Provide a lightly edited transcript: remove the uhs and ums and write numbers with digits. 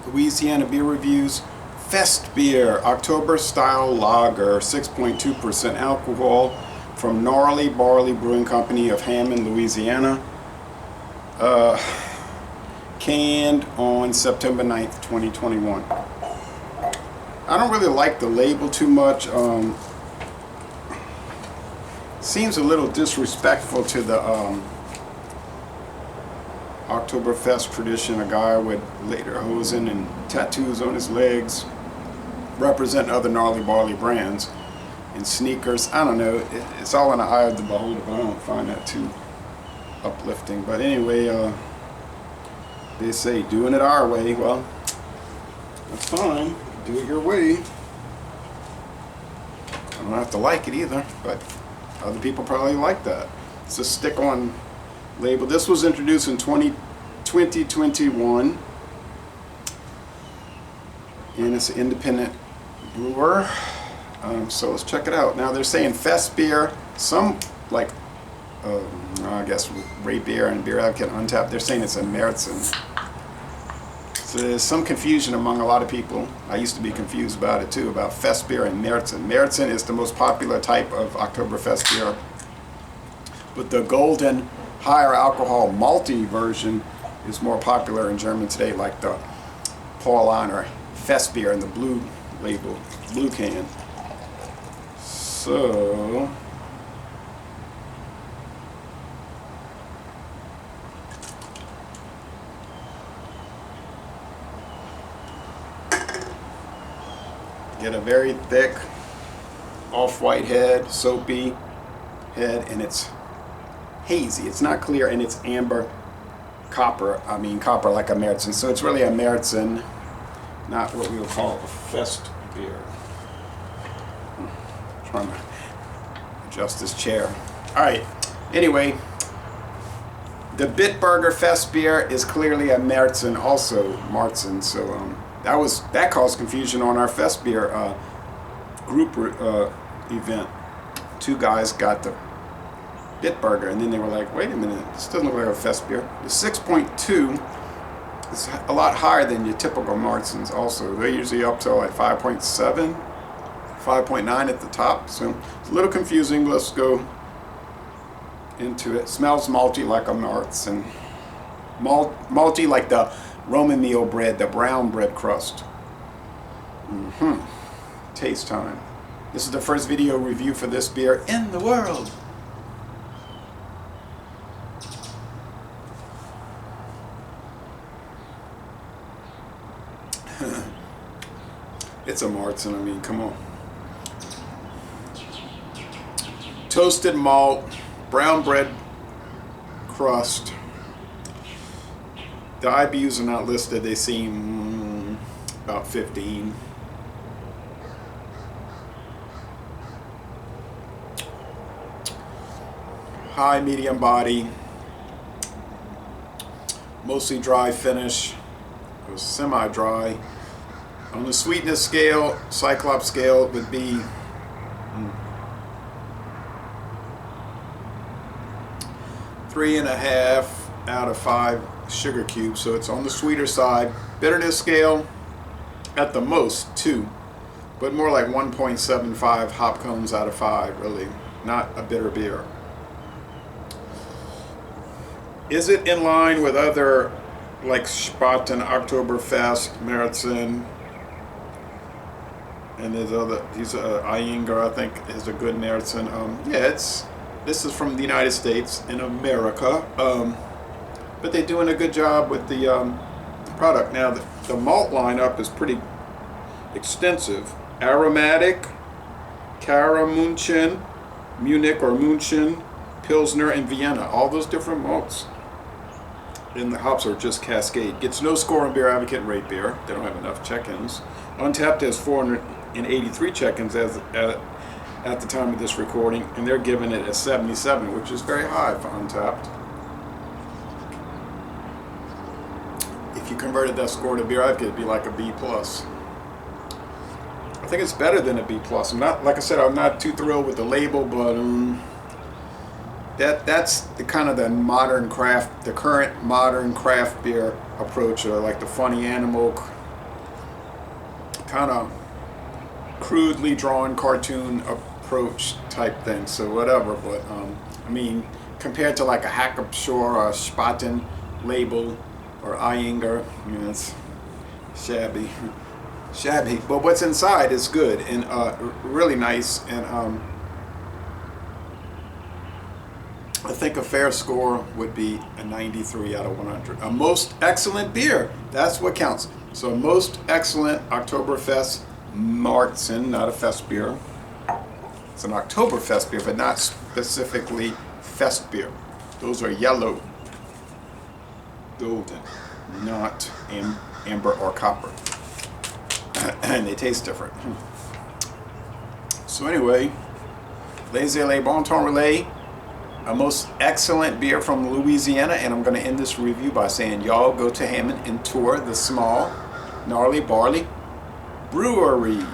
Louisiana Beer Reviews. Festbier, October style lager, 6.2% alcohol, from Gnarly Barley Brewing Company of Hammond, Louisiana. Canned on September 9th, 2021. I don't really like the label too much. Seems a little disrespectful to the Oktoberfest tradition. A guy with lederhosen and tattoos on his legs representing other Gnarly Barley brands and sneakers. I don't know. It's all in the eye of the beholder, but I don't find that too uplifting. But anyway, they say doing it our way. Well, that's fine. Do it your way. I don't have to like it either, but other people probably like that. It's a stick-on label. This was introduced in 2021, and it's an independent brewer. So let's check it out. Now they're saying Festbier, some like I guess Ray Beer and Beer Advocate Untapped, they're saying it's a Märzen. So there's some confusion among a lot of people. I used to be confused about it too, about Festbier and Märzen. Märzen is the most popular type of Oktoberfest beer, but the golden higher alcohol malty version is more popular in Germany today, like the Paulaner Festbier in the blue label, blue can. So get a very thick off-white head, soapy head, and it's hazy. It's not clear, and it's amber copper. I mean copper like a Märzen. So it's really a Märzen, not what we would call a Fest beer. Trying to adjust this chair. All right. Anyway, the Bitburger Fest beer is clearly a Märzen, also Märzen. So that caused confusion on our Fest beer group event. Two guys got the Bitburger, and then they were like, wait a minute, this doesn't look like a Fest beer. The 6.2 is a lot higher than your typical Märzens also. They're usually up to like 5.7, 5.9 at the top, so it's a little confusing. Let's go into it. Smells malty like a Märzen. Malty like the Roman meal bread, the brown bread crust. Taste time. This is the first video review for this beer in the world. It's a Märzen, I mean, come on. Toasted malt, brown bread crust. The IBUs are not listed. They seem about 15. High medium body, mostly dry finish, or semi-dry. On the sweetness scale, Cyclops scale would be 3.5 out of 5 sugar cubes, so it's on the sweeter side. Bitterness scale, at the most 2, but more like 1.75 hop cones out of 5, really. Not a bitter beer. Is it in line with other like Spaten, Oktoberfest, Märzen, and there's other, these Eyinger, I think, is a good Märzen. Yeah, this is from the United States in America, but they're doing a good job with the product. Now the malt lineup is pretty extensive. Aromatic, Karamunchen, Munich or München, Pilsner and Vienna, all those different malts. And the hops are just cascade. Gets no score on Beer Advocate and Rate Beer. They don't have enough check-ins. Untapped has 483 check-ins at the time of this recording, and they're giving it a 77, which is very high for Untapped. If you converted that score to Beer Advocate, it'd be like a B+. I think it's better than a B+. I'm not, like I said, I'm not too thrilled with the label, but that's the kind of the modern craft, the current modern craft beer approach, like the Funny Animal, kind of crudely drawn cartoon approach type thing, so whatever. But I mean, compared to like a Hackabschor or a Spaten label or Eyinger, you know, it's shabby. Shabby, but what's inside is good and really nice. And I think a fair score would be a 93 out of 100. A most excellent beer, that's what counts. So most excellent Oktoberfest Marzen, not a Festbier. It's an Oktoberfest beer, but not specifically Festbier. Those are yellow, golden, not amber or copper. And they taste different. So anyway, Les Bon Temps Relais, a most excellent beer from Louisiana, and I'm going to end this review by saying y'all go to Hammond and tour the small Gnarly Barley Brewery.